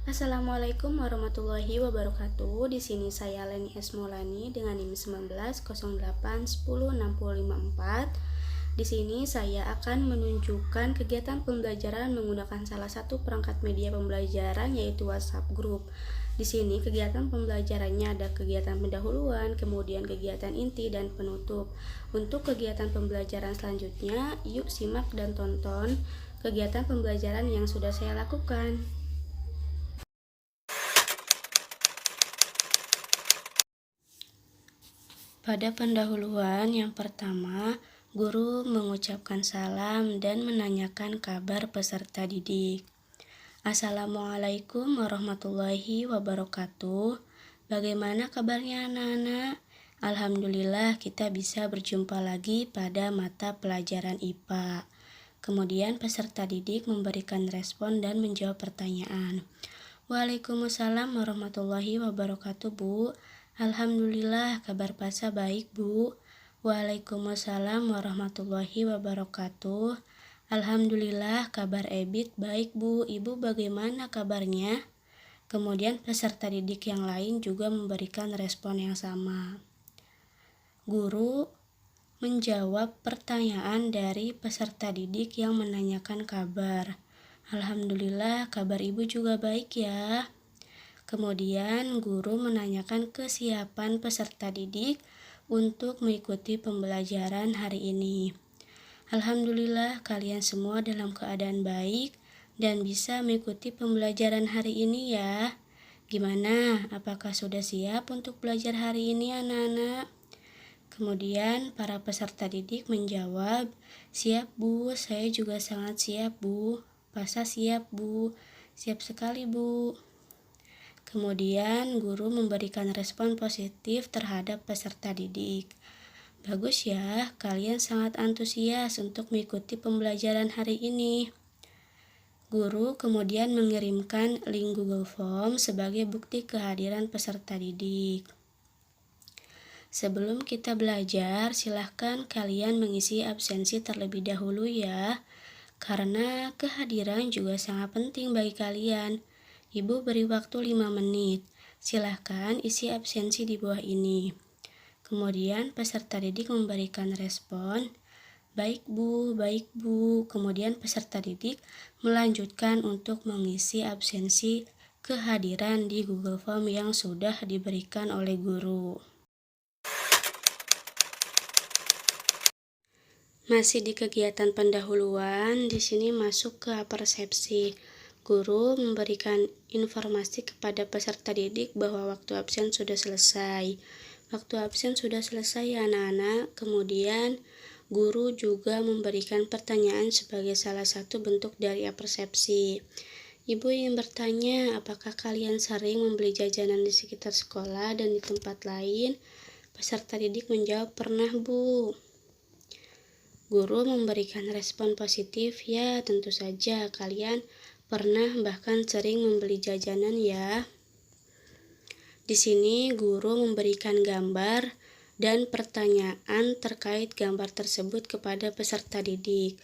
Assalamualaikum warahmatullahi wabarakatuh. Di sini saya Leni S. Maulani dengan NIM 1908106054. Di sini saya akan menunjukkan kegiatan pembelajaran menggunakan salah satu perangkat media pembelajaran yaitu WhatsApp Group. Di sini kegiatan pembelajarannya ada kegiatan pendahuluan, kemudian kegiatan inti dan penutup. Untuk kegiatan pembelajaran selanjutnya, yuk simak dan tonton kegiatan pembelajaran yang sudah saya lakukan. Pada pendahuluan yang pertama, guru mengucapkan salam dan menanyakan kabar peserta didik. Assalamualaikum warahmatullahi wabarakatuh. Bagaimana kabarnya anak-anak? Alhamdulillah kita bisa berjumpa lagi pada mata pelajaran IPA. Kemudian peserta didik memberikan respon dan menjawab pertanyaan. Waalaikumsalam warahmatullahi wabarakatuh, Bu. Alhamdulillah kabar Pasa baik, Bu. Waalaikumsalam warahmatullahi wabarakatuh. Alhamdulillah kabar Ebit baik, Bu. Ibu bagaimana kabarnya? Kemudian peserta didik yang lain juga memberikan respon yang sama. Guru menjawab pertanyaan dari peserta didik yang menanyakan kabar. Alhamdulillah kabar ibu juga baik ya. Kemudian guru menanyakan kesiapan peserta didik untuk mengikuti pembelajaran hari ini. Alhamdulillah kalian semua dalam keadaan baik dan bisa mengikuti pembelajaran hari ini ya. Gimana? Apakah sudah siap untuk belajar hari ini anak-anak? Kemudian para peserta didik menjawab, siap Bu, saya juga sangat siap Bu. Pasa siap Bu, siap sekali Bu. Kemudian guru memberikan respon positif terhadap peserta didik. Bagus ya, kalian sangat antusias untuk mengikuti pembelajaran hari ini. Guru kemudian mengirimkan link Google Form sebagai bukti kehadiran peserta didik. Sebelum kita belajar, silahkan kalian mengisi absensi terlebih dahulu ya, karena kehadiran juga sangat penting bagi kalian. Ibu beri waktu 5 menit. Silahkan isi absensi di bawah ini. Kemudian peserta didik memberikan respon, baik Bu, baik Bu. Kemudian peserta didik melanjutkan untuk mengisi absensi kehadiran di Google Form yang sudah diberikan oleh guru. Masih di kegiatan pendahuluan, di sini masuk ke persepsi. Guru memberikan informasi kepada peserta didik bahwa waktu absen sudah selesai. Waktu absen sudah selesai ya anak-anak. Kemudian guru juga memberikan pertanyaan sebagai salah satu bentuk dari persepsi. Ibu ingin bertanya, apakah kalian sering membeli jajanan di sekitar sekolah dan di tempat lain? Peserta didik menjawab, pernah Bu. Guru memberikan respon positif, ya tentu saja kalian pernah bahkan sering membeli jajanan ya. Di sini guru memberikan gambar dan pertanyaan terkait gambar tersebut kepada peserta didik.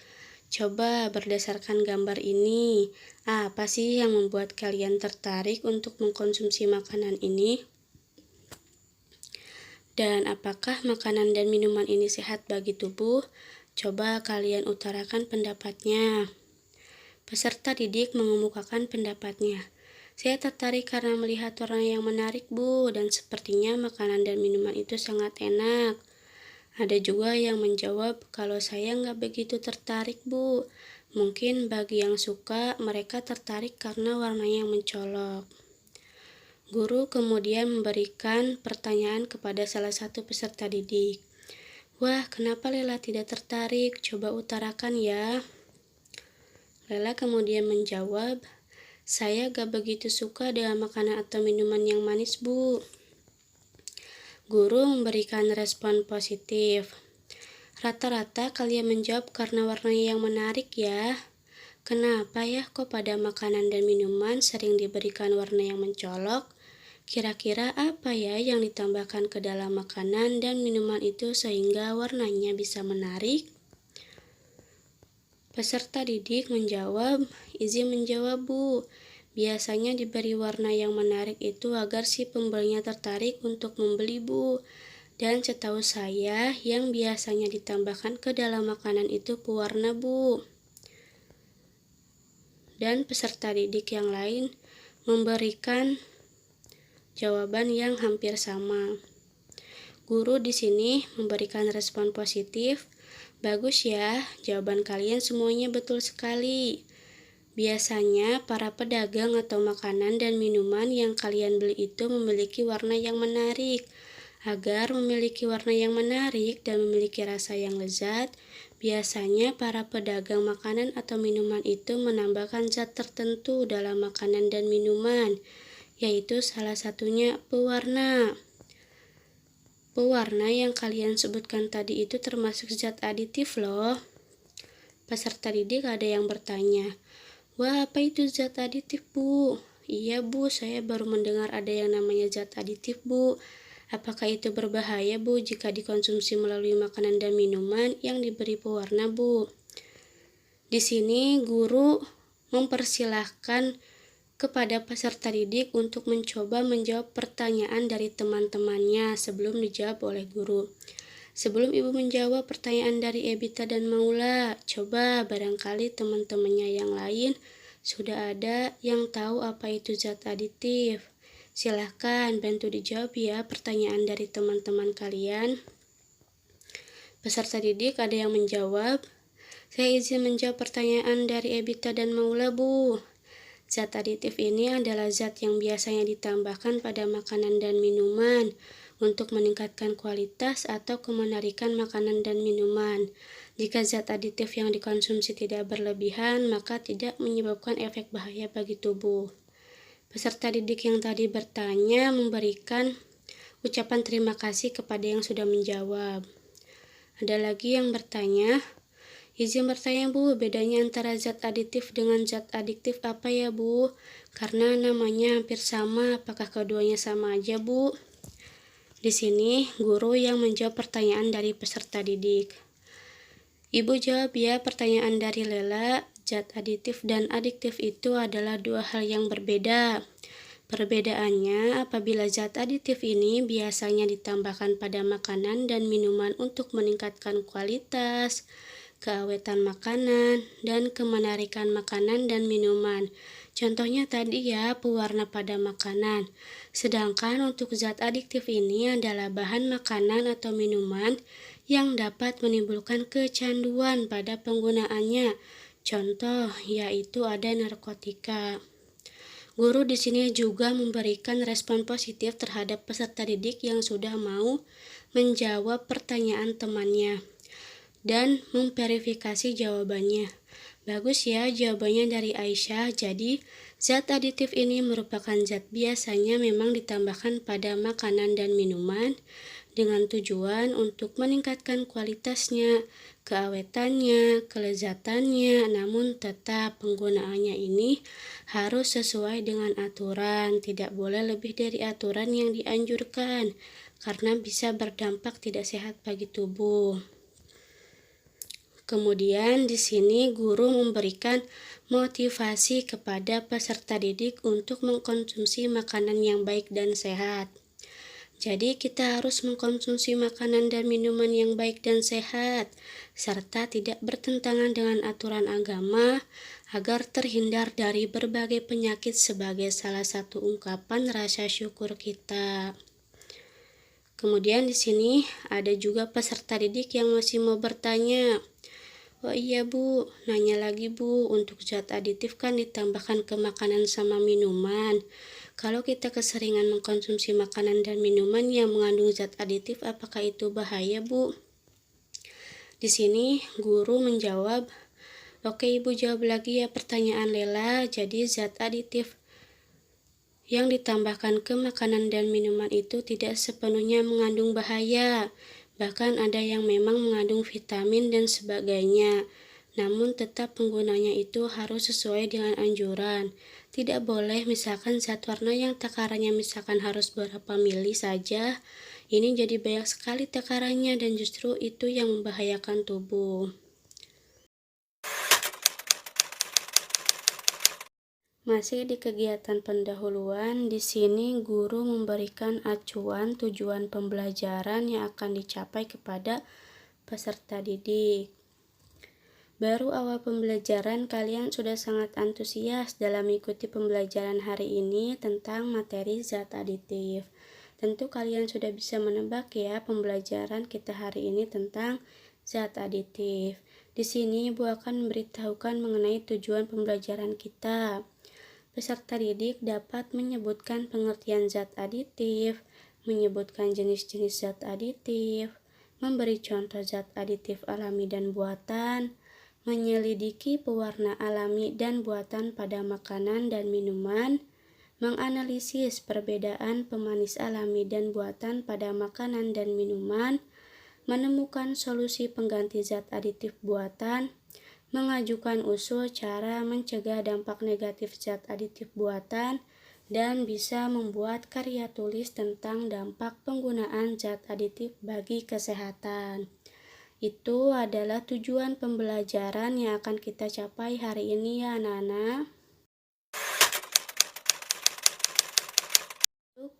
Coba berdasarkan gambar ini, apa sih yang membuat kalian tertarik untuk mengkonsumsi makanan ini? Dan apakah makanan dan minuman ini sehat bagi tubuh? Coba kalian utarakan pendapatnya. Peserta didik mengemukakan pendapatnya. Saya tertarik karena melihat warna yang menarik Bu, dan sepertinya makanan dan minuman itu sangat enak. Ada juga yang menjawab, kalau saya nggak begitu tertarik Bu. Mungkin bagi yang suka, mereka tertarik karena warnanya yang mencolok. Guru kemudian memberikan pertanyaan kepada salah satu peserta didik. Wah, kenapa Lela tidak tertarik? Coba utarakan ya. Lela kemudian menjawab, saya gak begitu suka dengan makanan atau minuman yang manis, Bu. Guru memberikan respon positif. Rata-rata kalian menjawab karena warnanya yang menarik ya. Kenapa ya kok pada makanan dan minuman sering diberikan warna yang mencolok? Kira-kira apa ya yang ditambahkan ke dalam makanan dan minuman itu sehingga warnanya bisa menarik? Peserta didik menjawab, izin menjawab Bu. Biasanya diberi warna yang menarik itu agar si pembelinya tertarik untuk membeli, Bu. Dan setahu saya, yang biasanya ditambahkan ke dalam makanan itu pewarna, Bu. Dan peserta didik yang lain memberikan jawaban yang hampir sama. Guru di sini memberikan respon positif. Bagus ya, jawaban kalian semuanya betul sekali. Biasanya para pedagang atau makanan dan minuman yang kalian beli itu memiliki warna yang menarik. Agar memiliki warna yang menarik dan memiliki rasa yang lezat, biasanya para pedagang makanan atau minuman itu menambahkan zat tertentu dalam makanan dan minuman, yaitu salah satunya pewarna. Pewarna yang kalian sebutkan tadi itu termasuk zat aditif loh. Peserta didik ada yang bertanya, "Wah, apa itu zat aditif, Bu?" "Iya, Bu, saya baru mendengar ada yang namanya zat aditif, Bu. Apakah itu berbahaya, Bu, jika dikonsumsi melalui makanan dan minuman yang diberi pewarna, Bu?" Di sini guru mempersilahkan kepada peserta didik untuk mencoba menjawab pertanyaan dari teman-temannya sebelum dijawab oleh guru. Sebelum Ibu menjawab pertanyaan dari Ebita dan Maula, coba barangkali teman-temannya yang lain sudah ada yang tahu apa itu zat aditif. Silahkan bantu dijawab ya pertanyaan dari teman-teman kalian. Peserta didik ada yang menjawab. Saya izin menjawab pertanyaan dari Ebita dan Maula, Bu. Zat aditif ini adalah zat yang biasanya ditambahkan pada makanan dan minuman untuk meningkatkan kualitas atau kemenarikan makanan dan minuman. Jika zat aditif yang dikonsumsi tidak berlebihan, maka tidak menyebabkan efek bahaya bagi tubuh. Peserta didik yang tadi bertanya memberikan ucapan terima kasih kepada yang sudah menjawab. Ada lagi yang bertanya, "Izin bertanya, Bu, bedanya antara zat aditif dengan zat adiktif apa ya, Bu? Karena namanya hampir sama, apakah keduanya sama aja, Bu?" Di sini, guru yang menjawab pertanyaan dari peserta didik. Ibu jawab ya pertanyaan dari Lela, zat aditif dan adiktif itu adalah dua hal yang berbeda. Perbedaannya, apabila zat aditif ini biasanya ditambahkan pada makanan dan minuman untuk meningkatkan kualitas, keawetan makanan, dan kemenarikan makanan dan minuman. Contohnya tadi ya, pewarna pada makanan. Sedangkan untuk zat adiktif ini adalah bahan makanan atau minuman yang dapat menimbulkan kecanduan pada penggunaannya. Contoh yaitu ada narkotika. Guru di sini juga memberikan respon positif terhadap peserta didik yang sudah mau menjawab pertanyaan temannya dan memverifikasi jawabannya. Bagus ya jawabannya dari Aisyah. Jadi, zat aditif ini merupakan zat biasanya memang ditambahkan pada makanan dan minuman dengan tujuan untuk meningkatkan kualitasnya, keawetannya, kelezatannya, namun tetap penggunaannya ini harus sesuai dengan aturan, tidak boleh lebih dari aturan yang dianjurkan, karena bisa berdampak tidak sehat bagi tubuh. Kemudian di sini guru memberikan motivasi kepada peserta didik untuk mengkonsumsi makanan yang baik dan sehat. Jadi kita harus mengkonsumsi makanan dan minuman yang baik dan sehat, serta tidak bertentangan dengan aturan agama agar terhindar dari berbagai penyakit sebagai salah satu ungkapan rasa syukur kita. Kemudian di sini ada juga peserta didik yang masih mau bertanya. "Oh iya, Bu, nanya lagi, Bu, untuk zat aditif kan ditambahkan ke makanan sama minuman. Kalau kita keseringan mengkonsumsi makanan dan minuman yang mengandung zat aditif, apakah itu bahaya, Bu?" Di sini guru menjawab, "Oke, Ibu jawab lagi ya pertanyaan Lela. Jadi zat aditif yang ditambahkan ke makanan dan minuman itu tidak sepenuhnya mengandung bahaya. Bahkan ada yang memang mengandung vitamin dan sebagainya. Namun tetap penggunanya itu harus sesuai dengan anjuran. Tidak boleh misalkan zat warna yang takarannya misalkan harus berapa mili saja. Ini jadi banyak sekali takarannya dan justru itu yang membahayakan tubuh." Masih di kegiatan pendahuluan, di sini guru memberikan acuan tujuan pembelajaran yang akan dicapai kepada peserta didik. Baru awal pembelajaran, kalian sudah sangat antusias dalam mengikuti pembelajaran hari ini tentang materi zat aditif. Tentu kalian sudah bisa menebak ya pembelajaran kita hari ini tentang zat aditif. Di sini Ibu akan memberitahukan mengenai tujuan pembelajaran kita. Peserta didik dapat menyebutkan pengertian zat aditif, menyebutkan jenis-jenis zat aditif, memberi contoh zat aditif alami dan buatan, menyelidiki pewarna alami dan buatan pada makanan dan minuman, menganalisis perbedaan pemanis alami dan buatan pada makanan dan minuman, menemukan solusi pengganti zat aditif buatan, mengajukan usul cara mencegah dampak negatif zat aditif buatan, dan bisa membuat karya tulis tentang dampak penggunaan zat aditif bagi kesehatan. Itu adalah tujuan pembelajaran yang akan kita capai hari ini ya anak-anak.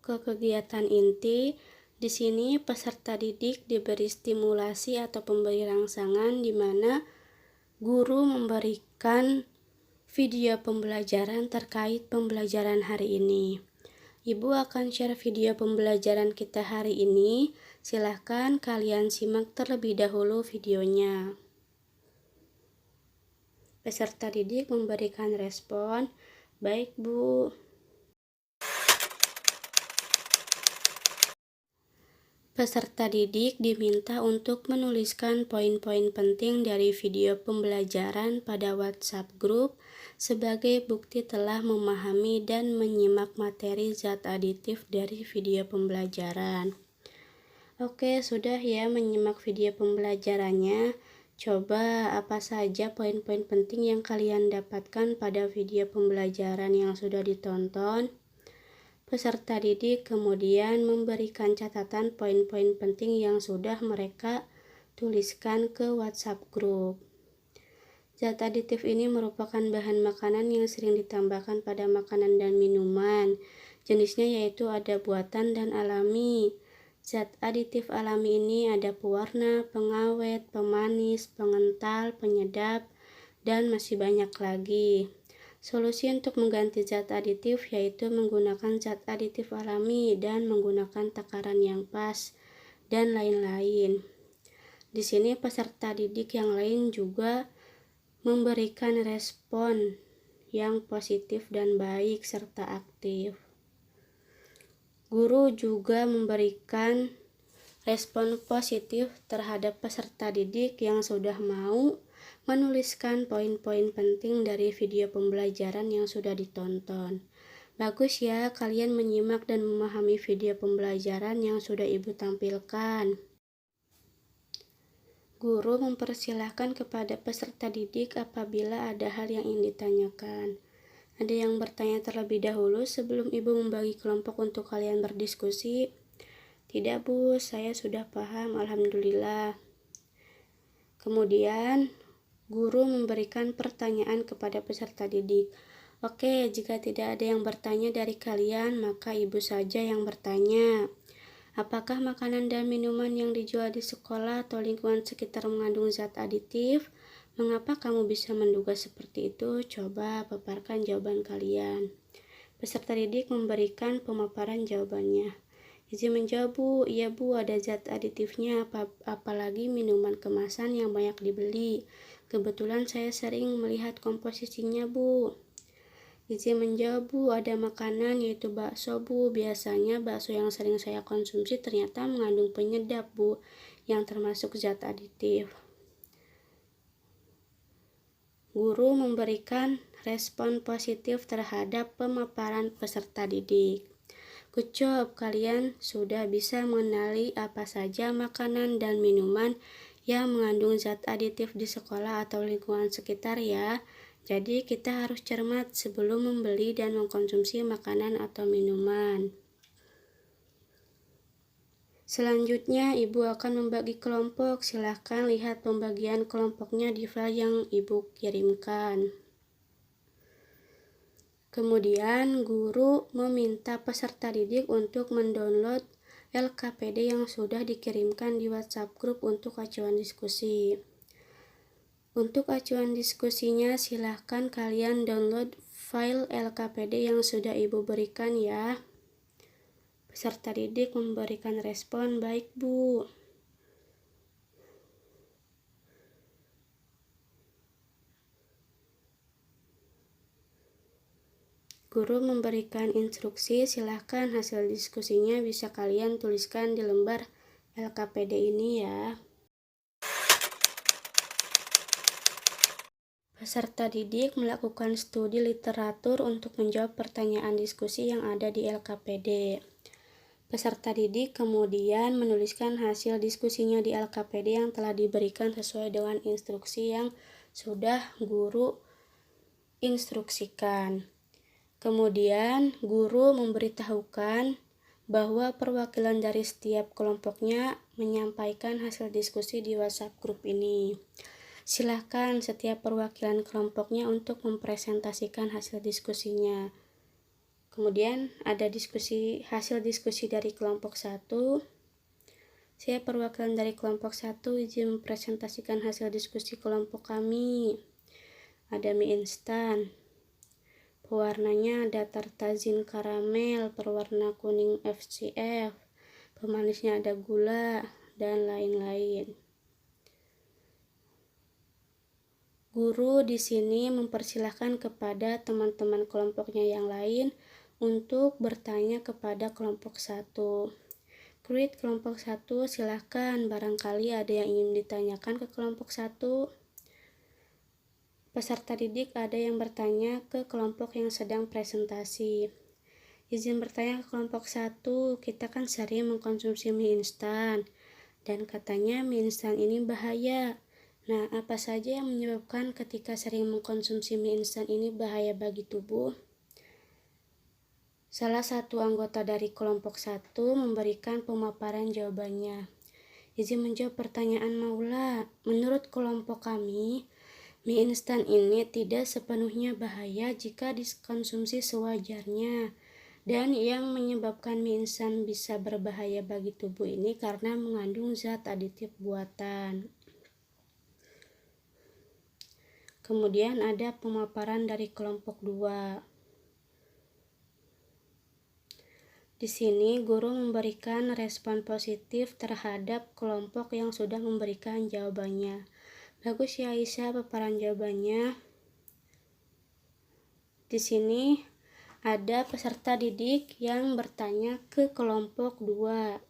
Ke kegiatan inti, di sini peserta didik diberi stimulasi atau pemberi rangsangan di mana guru memberikan video pembelajaran terkait pembelajaran hari ini. Ibu akan share video pembelajaran kita hari ini. Silahkan kalian simak terlebih dahulu videonya. Peserta didik memberikan respon, "Baik, Bu." Peserta didik diminta untuk menuliskan poin-poin penting dari video pembelajaran pada WhatsApp Group sebagai bukti telah memahami dan menyimak materi zat aditif dari video pembelajaran. Oke, sudah ya menyimak video pembelajarannya. Coba apa saja poin-poin penting yang kalian dapatkan pada video pembelajaran yang sudah ditonton. Peserta didik kemudian memberikan catatan poin-poin penting yang sudah mereka tuliskan ke WhatsApp Group. Zat aditif ini merupakan bahan makanan yang sering ditambahkan pada makanan dan minuman. Jenisnya yaitu ada buatan dan alami. Zat aditif alami ini ada pewarna, pengawet, pemanis, pengental, penyedap, dan masih banyak lagi. Solusi untuk mengganti zat aditif yaitu menggunakan zat aditif alami dan menggunakan takaran yang pas, dan lain-lain. Di sini peserta didik yang lain juga memberikan respon yang positif dan baik serta aktif. Guru juga memberikan respon positif terhadap peserta didik yang sudah mau menuliskan poin-poin penting dari video pembelajaran yang sudah ditonton. Bagus ya, kalian menyimak dan memahami video pembelajaran yang sudah Ibu tampilkan. Guru mempersilahkan kepada peserta didik apabila ada hal yang ingin ditanyakan. Ada yang bertanya terlebih dahulu sebelum Ibu membagi kelompok untuk kalian berdiskusi? Tidak, Bu, saya sudah paham, alhamdulillah. Kemudian, guru memberikan pertanyaan kepada peserta didik. Oke, jika tidak ada yang bertanya dari kalian, maka Ibu saja yang bertanya. Apakah makanan dan minuman yang dijual di sekolah atau lingkungan sekitar mengandung zat aditif? Mengapa kamu bisa menduga seperti itu? Coba paparkan jawaban kalian. Peserta didik memberikan pemaparan jawabannya. Izin menjawab, Bu. Iya, Bu, ada zat aditifnya, apalagi minuman kemasan yang banyak dibeli. Kebetulan saya sering melihat komposisinya, Bu. Izin menjawab, Bu, ada makanan yaitu bakso, Bu. Biasanya bakso yang sering saya konsumsi ternyata mengandung penyedap, Bu, yang termasuk zat aditif. Guru memberikan respon positif terhadap pemaparan peserta didik. Good job, kalian sudah bisa mengenali apa saja makanan dan minuman yang mengandung zat aditif di sekolah atau lingkungan sekitar ya. Jadi kita harus cermat sebelum membeli dan mengkonsumsi makanan atau minuman. Selanjutnya, Ibu akan membagi kelompok. Silahkan lihat pembagian kelompoknya di file yang Ibu kirimkan. Kemudian, guru meminta peserta didik untuk mendownload LKPD yang sudah dikirimkan di WhatsApp grup untuk acuan diskusi. Untuk acuan diskusinya, silahkan kalian download file LKPD yang sudah Ibu berikan ya. Peserta didik memberikan respon, "Baik, Bu." Guru memberikan instruksi, silahkan hasil diskusinya bisa kalian tuliskan di lembar LKPD ini ya. Peserta didik melakukan studi literatur untuk menjawab pertanyaan diskusi yang ada di LKPD. Peserta didik kemudian menuliskan hasil diskusinya di LKPD yang telah diberikan sesuai dengan instruksi yang sudah guru instruksikan. Kemudian, guru memberitahukan bahwa perwakilan dari setiap kelompoknya menyampaikan hasil diskusi di WhatsApp grup ini. Silahkan setiap perwakilan kelompoknya untuk mempresentasikan hasil diskusinya. Kemudian ada hasil diskusi dari kelompok 1. Saya perwakilan dari kelompok 1 izin mempresentasikan hasil diskusi kelompok kami. Ada mie instan. Pewarnanya ada tartazin karamel berwarna kuning FCF. Pemanisnya ada gula dan lain-lain. Guru di sini mempersilahkan kepada teman-teman kelompoknya yang lain untuk bertanya kepada kelompok 1. Grid kelompok 1, silahkan barangkali ada yang ingin ditanyakan ke kelompok 1. Peserta didik ada yang bertanya ke kelompok yang sedang presentasi. Izin bertanya ke kelompok 1, kita kan sering mengkonsumsi mie instan dan katanya mie instan ini bahaya. Nah, apa saja yang menyebabkan ketika sering mengkonsumsi mie instan ini bahaya bagi tubuh? Salah satu anggota dari kelompok 1 memberikan pemaparan jawabannya. Izin menjawab pertanyaan Maula. Menurut kelompok kami, mie instan ini tidak sepenuhnya bahaya jika dikonsumsi sewajarnya. Dan yang menyebabkan mie instan bisa berbahaya bagi tubuh ini karena mengandung zat aditif buatan. Kemudian ada pemaparan dari kelompok 2. Di sini, guru memberikan respon positif terhadap kelompok yang sudah memberikan jawabannya. Bagus ya Aisyah paparan jawabannya. Di sini ada peserta didik yang bertanya ke kelompok 2.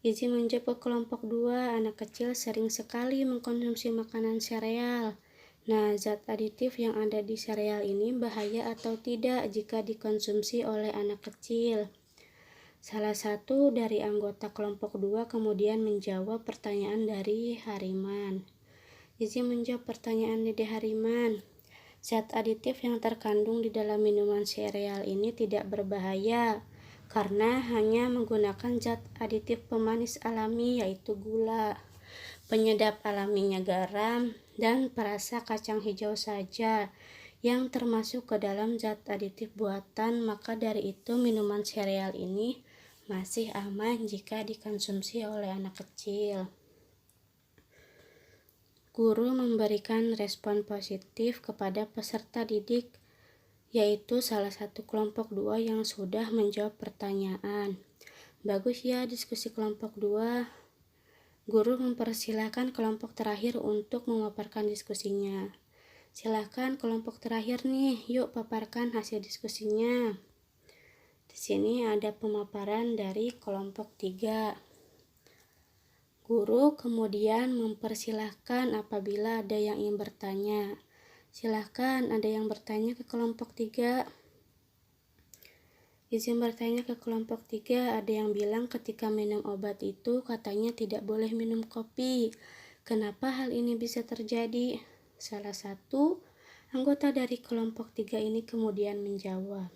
Izin menjawab ke kelompok 2, anak kecil sering sekali mengkonsumsi makanan sereal. Nah, zat aditif yang ada di sereal ini bahaya atau tidak jika dikonsumsi oleh anak kecil? Salah satu dari anggota kelompok 2 kemudian menjawab pertanyaan dari Hariman. Izin menjawab pertanyaan Dede Hariman. Zat aditif yang terkandung di dalam minuman sereal ini tidak berbahaya karena hanya menggunakan zat aditif pemanis alami yaitu gula. Penyedap alaminya garam dan perasa kacang hijau saja yang termasuk ke dalam zat aditif buatan, maka dari itu minuman sereal ini masih aman jika dikonsumsi oleh anak kecil. Guru memberikan respon positif kepada peserta didik, yaitu salah satu kelompok 2 yang sudah menjawab pertanyaan. Bagus ya diskusi kelompok 2. Guru mempersilahkan kelompok terakhir untuk memaparkan diskusinya. Silahkan kelompok terakhir nih, yuk paparkan hasil diskusinya. Di sini ada pemaparan dari kelompok 3. Guru kemudian mempersilahkan apabila ada yang ingin bertanya. Silahkan ada yang bertanya ke kelompok 3. Izin bertanya ke kelompok 3, ada yang bilang ketika minum obat itu katanya tidak boleh minum kopi. Kenapa hal ini bisa terjadi? Salah satu anggota dari kelompok 3 ini kemudian menjawab.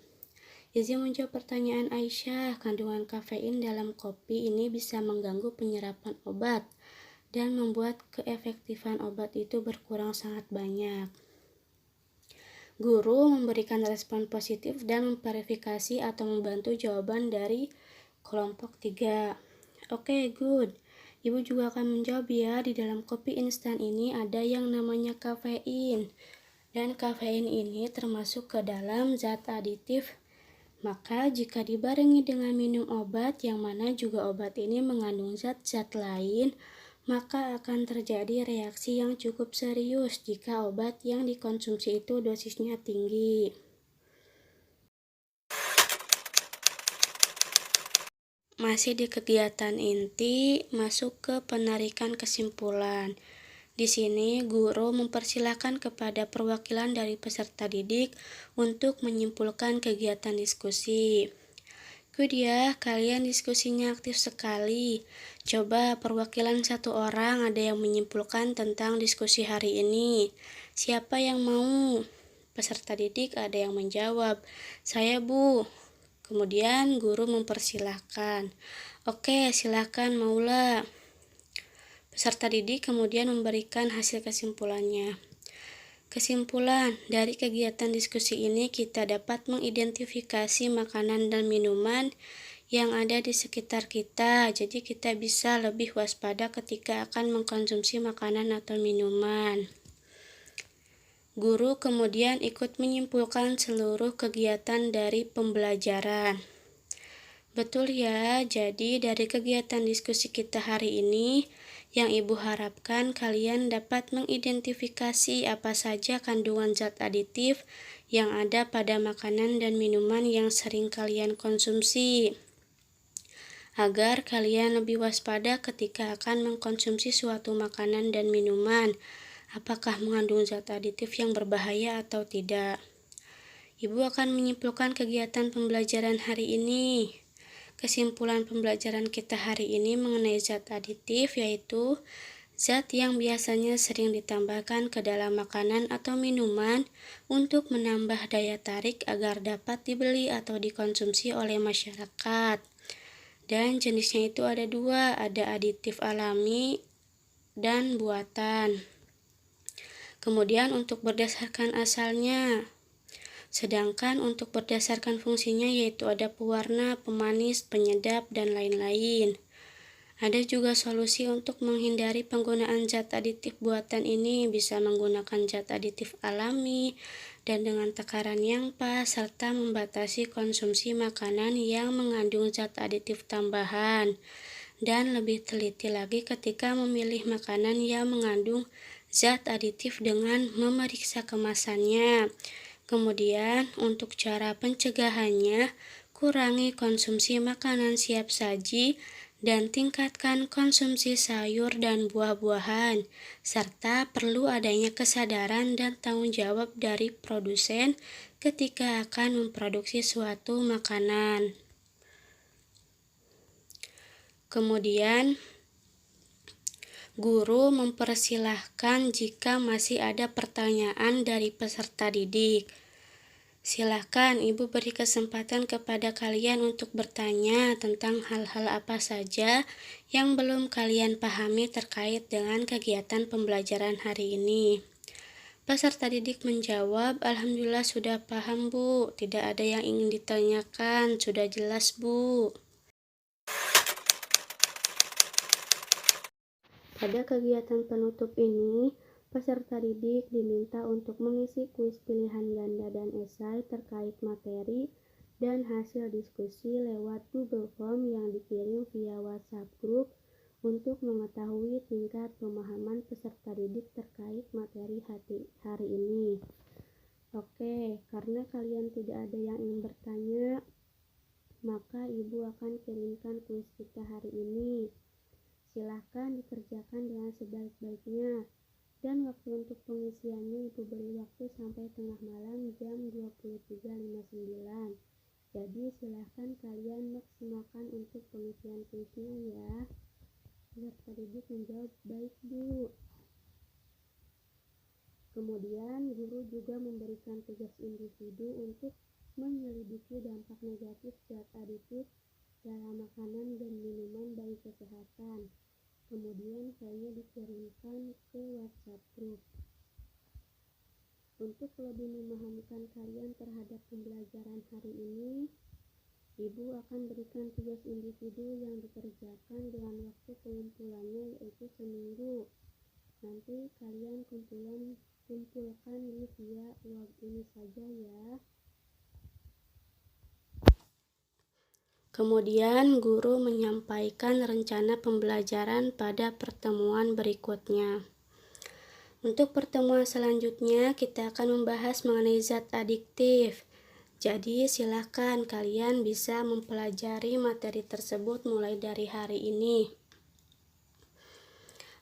Izin menjawab pertanyaan Aisyah, kandungan kafein dalam kopi ini bisa mengganggu penyerapan obat dan membuat keefektifan obat itu berkurang sangat banyak. Guru memberikan respon positif dan memverifikasi atau membantu jawaban dari kelompok 3. Oke, good. Ibu juga akan menjawab ya, di dalam kopi instan ini ada yang namanya kafein. Dan kafein ini termasuk ke dalam zat aditif. Maka jika dibarengi dengan minum obat yang mana juga obat ini mengandung zat-zat lain, maka akan terjadi reaksi yang cukup serius jika obat yang dikonsumsi itu dosisnya tinggi. Masih di kegiatan inti, masuk ke penarikan kesimpulan. Di sini, guru mempersilahkan kepada perwakilan dari peserta didik untuk menyimpulkan kegiatan diskusi. Good ya, kalian diskusinya aktif sekali. Coba perwakilan satu orang ada yang menyimpulkan tentang diskusi hari ini. Siapa yang mau? Peserta didik ada yang menjawab, "Saya, Bu." Kemudian guru mempersilahkan. Oke, silakan Maula. Peserta didik kemudian memberikan hasil kesimpulannya. Kesimpulan, dari kegiatan diskusi ini kita dapat mengidentifikasi makanan dan minuman yang ada di sekitar kita. Jadi kita bisa lebih waspada ketika akan mengkonsumsi makanan atau minuman. Guru kemudian ikut menyimpulkan seluruh kegiatan dari pembelajaran. Betul ya, jadi dari kegiatan diskusi kita hari ini, yang Ibu harapkan kalian dapat mengidentifikasi apa saja kandungan zat aditif yang ada pada makanan dan minuman yang sering kalian konsumsi, agar kalian lebih waspada ketika akan mengkonsumsi suatu makanan dan minuman, apakah mengandung zat aditif yang berbahaya atau tidak. Ibu akan menyimpulkan kegiatan pembelajaran hari ini. Kesimpulan pembelajaran kita hari ini mengenai zat aditif yaitu zat yang biasanya sering ditambahkan ke dalam makanan atau minuman untuk menambah daya tarik agar dapat dibeli atau dikonsumsi oleh masyarakat. Dan jenisnya itu ada dua, ada aditif alami dan buatan. Kemudian untuk berdasarkan asalnya, sedangkan untuk berdasarkan fungsinya yaitu ada pewarna, pemanis, penyedap, dan lain-lain. Ada juga solusi untuk menghindari penggunaan zat aditif buatan ini, bisa menggunakan zat aditif alami dan dengan takaran yang pas, serta membatasi konsumsi makanan yang mengandung zat aditif tambahan. Dan lebih teliti lagi ketika memilih makanan yang mengandung zat aditif dengan memeriksa kemasannya. Kemudian, untuk cara pencegahannya, kurangi konsumsi makanan siap saji dan tingkatkan konsumsi sayur dan buah-buahan, serta perlu adanya kesadaran dan tanggung jawab dari produsen ketika akan memproduksi suatu makanan. Kemudian, guru mempersilahkan jika masih ada pertanyaan dari peserta didik. Silahkan Ibu beri kesempatan kepada kalian untuk bertanya tentang hal-hal apa saja yang belum kalian pahami terkait dengan kegiatan pembelajaran hari ini. Peserta didik menjawab, "Alhamdulillah sudah paham, Bu. Tidak ada yang ingin ditanyakan, sudah jelas, Bu." Pada kegiatan penutup ini, peserta didik diminta untuk mengisi kuis pilihan ganda dan esai terkait materi dan hasil diskusi lewat Google Form yang dikirim via WhatsApp Group untuk mengetahui tingkat pemahaman peserta didik terkait materi hari ini. Oke, karena kalian tidak ada yang ingin bertanya, maka Ibu akan kirimkan kuis kita hari ini. Silahkan dikerjakan dengan sebaik-baiknya. Dan waktu untuk pengisiannya Ibu beri waktu sampai tengah malam jam 23.59. Jadi silahkan kalian maksimalkan untuk pengisian kuisnya ya. Peserta didik menjawab, "Baik, Bu." Kemudian guru juga memberikan tugas individu untuk menyelidiki dampak negatif zat aditif dalam makanan dan minuman bagi kesehatan. Kemudian filenya dikirimkan ke WhatsApp Group. Untuk lebih memahamkan kalian terhadap pembelajaran hari ini, Ibu akan berikan tugas individu yang dikerjakan dengan waktu pengumpulannya yaitu seminggu. Nanti kalian kumpulkan di via web ini saja ya. Kemudian guru menyampaikan rencana pembelajaran pada pertemuan berikutnya. Untuk pertemuan selanjutnya kita akan membahas mengenai zat adiktif. Jadi silakan kalian bisa mempelajari materi tersebut mulai dari hari ini,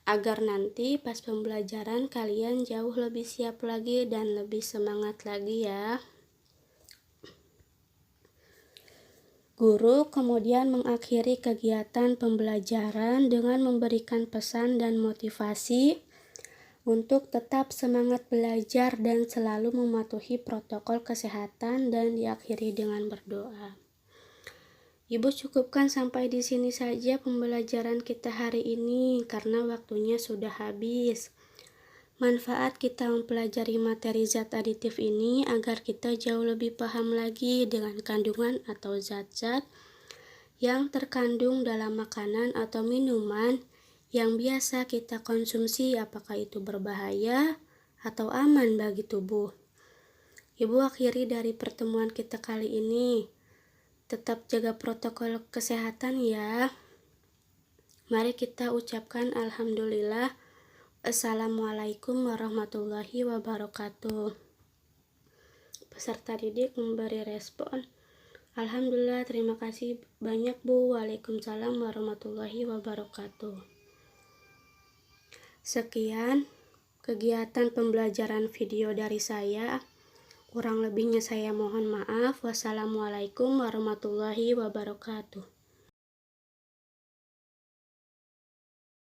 agar nanti pas pembelajaran kalian jauh lebih siap lagi dan lebih semangat lagi ya. Guru kemudian mengakhiri kegiatan pembelajaran dengan memberikan pesan dan motivasi untuk tetap semangat belajar dan selalu mematuhi protokol kesehatan dan diakhiri dengan berdoa. Ibu cukupkan sampai di sini saja pembelajaran kita hari ini karena waktunya sudah habis. Manfaat kita mempelajari materi zat aditif ini agar kita jauh lebih paham lagi dengan kandungan atau zat-zat yang terkandung dalam makanan atau minuman yang biasa kita konsumsi, apakah itu berbahaya atau aman bagi tubuh. Ibu akhiri dari pertemuan kita kali ini. Tetap jaga protokol kesehatan ya. Mari kita ucapkan alhamdulillah. Assalamualaikum warahmatullahi wabarakatuh. Peserta didik memberi respon. Alhamdulillah, terima kasih banyak Bu. Waalaikumsalam warahmatullahi wabarakatuh. Sekian kegiatan pembelajaran video dari saya. Kurang lebihnya saya mohon maaf. Wassalamualaikum warahmatullahi wabarakatuh.